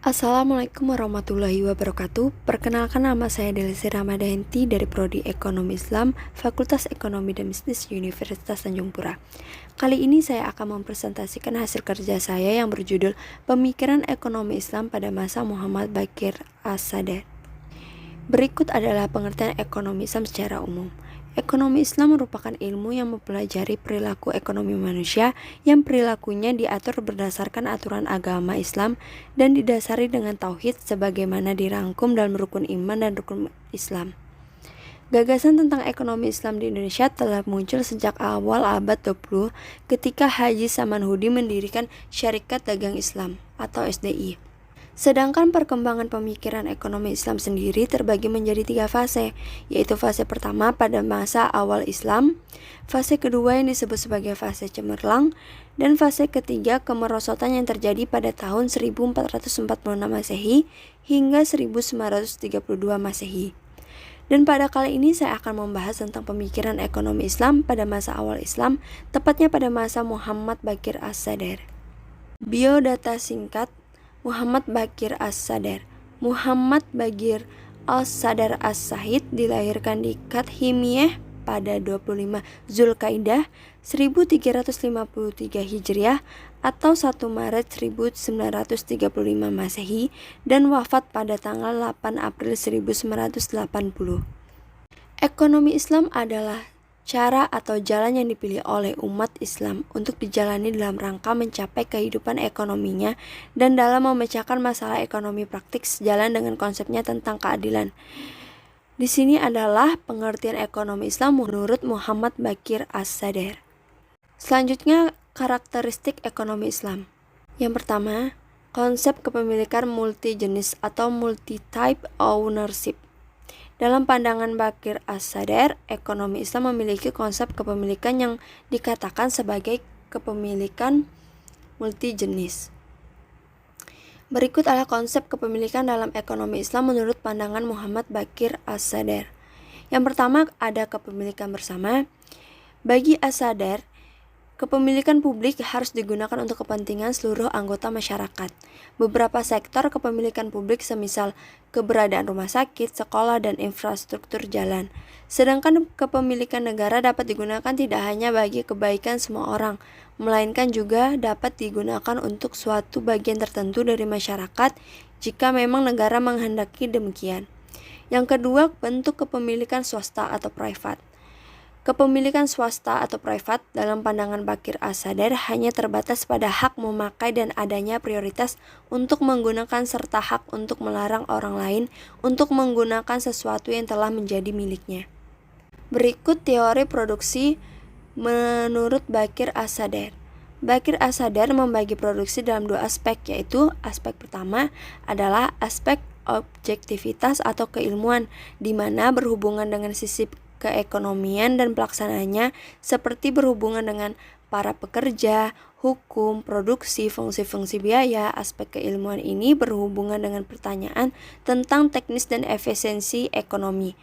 Assalamualaikum warahmatullahi wabarakatuh. Perkenalkan, nama saya Delisi Ramadhanti dari Prodi Ekonomi Islam, Fakultas Ekonomi dan Bisnis Universitas Tanjung Pura. Kali ini saya akan mempresentasikan hasil kerja saya yang berjudul Pemikiran Ekonomi Islam pada masa Muhammad Baqir As-Sadar. Berikut adalah pengertian ekonomi Islam secara umum. Ekonomi Islam merupakan ilmu yang mempelajari perilaku ekonomi manusia yang perilakunya diatur berdasarkan aturan agama Islam dan didasari dengan tauhid sebagaimana dirangkum dalam rukun iman dan rukun Islam. Gagasan tentang ekonomi Islam di Indonesia telah muncul sejak awal abad 20 ketika Haji Samanhudi mendirikan Syarikat Dagang Islam atau SDI. Sedangkan perkembangan pemikiran ekonomi Islam sendiri terbagi menjadi 3 fase, yaitu fase pertama pada masa awal Islam, fase kedua yang disebut sebagai fase cemerlang, dan fase ketiga kemerosotan yang terjadi pada tahun 1446 Masehi hingga 1932 Masehi. Dan pada kali ini saya akan membahas tentang pemikiran ekonomi Islam pada masa awal Islam, tepatnya pada masa Muhammad Baqir As-Sadar. Biodata singkat Muhammad Baqir As-Sadar. Muhammad Baqir As-Sadar As-Sahid dilahirkan di Kathimiyeh pada 25 Zulkaidah 1353 Hijriah atau 1 Maret 1935 Masehi dan wafat pada tanggal 8 April 1980. Ekonomi Islam adalah cara atau jalan yang dipilih oleh umat Islam untuk dijalani dalam rangka mencapai kehidupan ekonominya dan dalam memecahkan masalah ekonomi praktik sejalan dengan konsepnya tentang keadilan. Di sini adalah pengertian ekonomi Islam menurut Muhammad Baqir As-Sadar. Selanjutnya, karakteristik ekonomi Islam. Yang pertama, konsep kepemilikan multi jenis atau multi-type ownership. Dalam pandangan Baqir As-Sadar, ekonomi Islam memiliki konsep kepemilikan yang dikatakan sebagai kepemilikan multijenis. Berikut adalah konsep kepemilikan dalam ekonomi Islam menurut pandangan Muhammad Baqir As-Sadar. Yang pertama ada kepemilikan bersama. Bagi As-Sadar, kepemilikan publik harus digunakan untuk kepentingan seluruh anggota masyarakat. Beberapa sektor kepemilikan publik semisal keberadaan rumah sakit, sekolah, dan infrastruktur jalan. Sedangkan kepemilikan negara dapat digunakan tidak hanya bagi kebaikan semua orang, melainkan juga dapat digunakan untuk suatu bagian tertentu dari masyarakat jika memang negara menghendaki demikian. Yang kedua, bentuk kepemilikan swasta atau private. Kepemilikan swasta atau privat dalam pandangan Baqir As-Sadar hanya terbatas pada hak memakai dan adanya prioritas untuk menggunakan serta hak untuk melarang orang lain untuk menggunakan sesuatu yang telah menjadi miliknya. Berikut teori produksi menurut Baqir As-Sadar. Baqir As-Sadar membagi produksi dalam 2 aspek, yaitu aspek pertama adalah aspek objektivitas atau keilmuan, di mana berhubungan dengan sisi keekonomian dan pelaksanaannya seperti berhubungan dengan para pekerja, hukum, produksi, fungsi-fungsi biaya. Aspek keilmuan ini berhubungan dengan pertanyaan tentang teknis dan efisiensi ekonomi.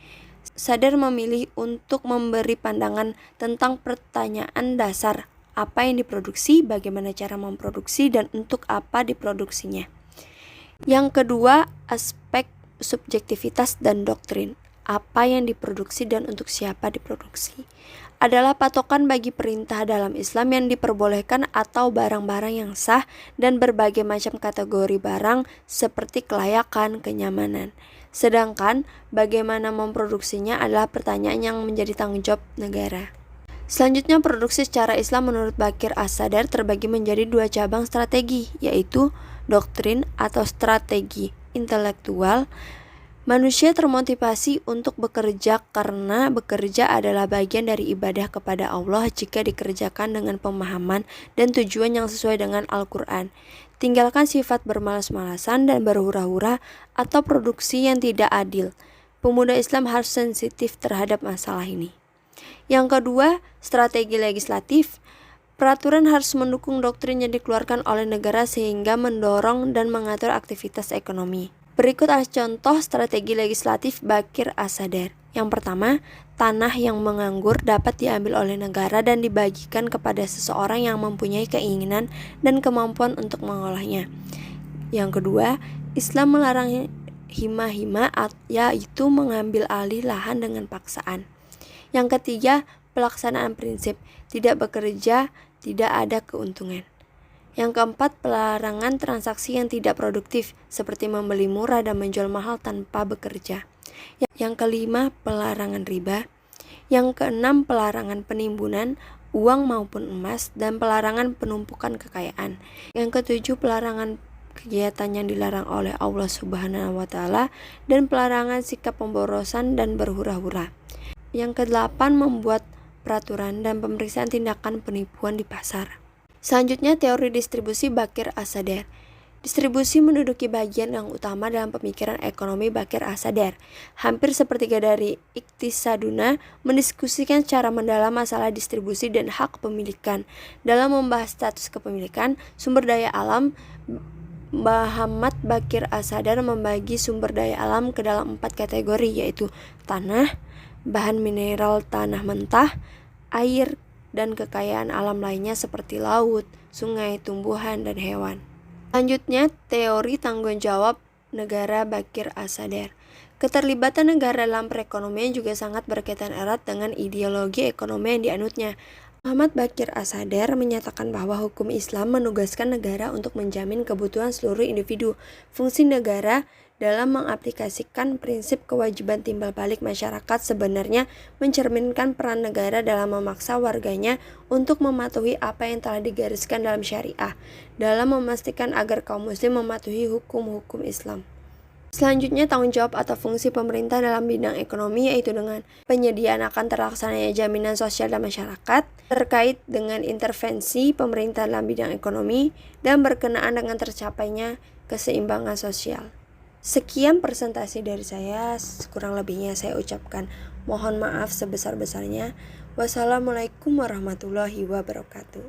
Sadar memilih untuk memberi pandangan tentang pertanyaan dasar, apa yang diproduksi, bagaimana cara memproduksi, dan untuk apa diproduksinya. Yang kedua, aspek subjektivitas dan doktrin. Apa yang diproduksi dan untuk siapa diproduksi adalah patokan bagi perintah dalam Islam yang diperbolehkan atau barang-barang yang sah dan berbagai macam kategori barang seperti kelayakan, kenyamanan. Sedangkan bagaimana memproduksinya adalah pertanyaan yang menjadi tanggung jawab negara. Selanjutnya, produksi secara Islam menurut Baqir As-Sadar terbagi menjadi 2 cabang strategi, yaitu doktrin atau strategi intelektual. Manusia termotivasi untuk bekerja karena bekerja adalah bagian dari ibadah kepada Allah jika dikerjakan dengan pemahaman dan tujuan yang sesuai dengan Al-Quran. Tinggalkan sifat bermalas-malasan dan berhura-hura atau produksi yang tidak adil. Pemuda Islam harus sensitif terhadap masalah ini. Yang kedua, strategi legislatif. Peraturan harus mendukung doktrin yang dikeluarkan oleh negara sehingga mendorong dan mengatur aktivitas ekonomi. Berikut adalah contoh strategi legislatif Baqir As-Sadar. Yang pertama, tanah yang menganggur dapat diambil oleh negara dan dibagikan kepada seseorang yang mempunyai keinginan dan kemampuan untuk mengolahnya. Yang kedua, Islam melarang hima-hima, yaitu mengambil alih lahan dengan paksaan. Yang ketiga, pelaksanaan prinsip tidak bekerja, tidak ada keuntungan. Yang keempat, pelarangan transaksi yang tidak produktif seperti membeli murah dan menjual mahal tanpa bekerja. Yang kelima, pelarangan riba. Yang keenam, pelarangan penimbunan uang maupun emas dan pelarangan penumpukan kekayaan. Yang ketujuh, pelarangan kegiatan yang dilarang oleh Allah Subhanahu wa Ta'ala dan pelarangan sikap pemborosan dan berhura-hura. Yang kedelapan, membuat peraturan dan pemeriksaan tindakan penipuan di pasar. Selanjutnya, teori distribusi Bakir As-Sadar. Distribusi menduduki bagian yang utama dalam pemikiran ekonomi Bakir As-Sadar. Hampir sepertiga dari Iktisaduna mendiskusikan secara mendalam masalah distribusi dan hak pemilikan. Dalam membahas status kepemilikan sumber daya alam, Muhammad Bakir As-Sadar membagi sumber daya alam ke dalam 4 kategori, yaitu tanah, bahan mineral tanah mentah, air, dan kekayaan alam lainnya seperti laut, sungai, tumbuhan, dan hewan. Selanjutnya, teori tanggung jawab negara Bakir As-Sadar. Keterlibatan negara dalam perekonomian juga sangat berkaitan erat dengan ideologi ekonomi yang dianutnya. Muhammad Bakir As-Sadar menyatakan bahwa hukum Islam menugaskan negara untuk menjamin kebutuhan seluruh individu. Fungsi negara dalam mengaplikasikan prinsip kewajiban timbal balik masyarakat sebenarnya mencerminkan peran negara dalam memaksa warganya untuk mematuhi apa yang telah digariskan dalam syariah, dalam memastikan agar kaum muslim mematuhi hukum-hukum Islam. Selanjutnya, tanggung jawab atau fungsi pemerintah dalam bidang ekonomi, yaitu dengan penyediaan akan terlaksananya jaminan sosial dan masyarakat, terkait dengan intervensi pemerintah dalam bidang ekonomi, dan berkenaan dengan tercapainya keseimbangan sosial. Sekian presentasi dari saya, kurang lebihnya saya ucapkan mohon maaf sebesar-besarnya. Wassalamualaikum warahmatullahi wabarakatuh.